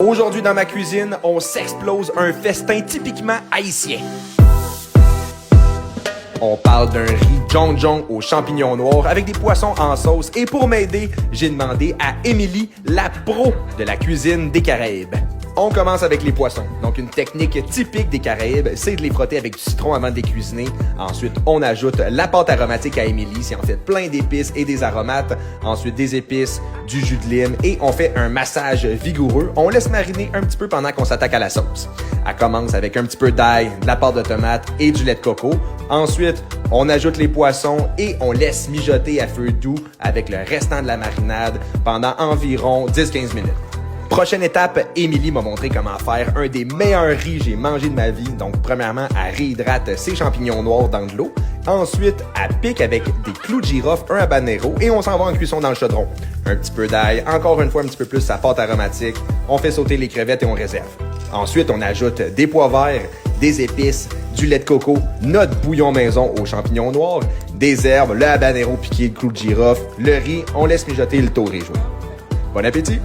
Aujourd'hui dans ma cuisine, on s'explose un festin typiquement haïtien. On parle d'un riz djong-djong aux champignons noirs avec des poissons en sauce et pour m'aider, j'ai demandé à Émilie, la pro de la cuisine des Caraïbes. On commence avec les poissons. Donc une technique typique des Caraïbes, c'est de les frotter avec du citron avant de les cuisiner. Ensuite, on ajoute la pâte aromatique à Émilie, c'est en fait plein d'épices et des aromates. Ensuite, des épices, du jus de lime et on fait un massage vigoureux. On laisse mariner un petit peu pendant qu'on s'attaque à la sauce. Elle commence avec un petit peu d'ail, de la pâte de tomate et du lait de coco. Ensuite, on ajoute les poissons et on laisse mijoter à feu doux avec le restant de la marinade pendant environ 10-15 minutes. Prochaine étape, Émilie m'a montré comment faire un des meilleurs riz que j'ai mangé de ma vie. Donc, premièrement, elle réhydrate ses champignons noirs dans de l'eau. Ensuite, elle pique avec des clous de girofle, un habanero et on s'en va en cuisson dans le chaudron. Un petit peu d'ail, encore une fois un petit peu plus sa pâte aromatique. On fait sauter les crevettes et on réserve. Ensuite, on ajoute des pois verts, des épices, du lait de coco, notre bouillon maison aux champignons noirs, des herbes, le habanero piqué, le clou de girofle, le riz, on laisse mijoter le taux réjoui. Bon appétit!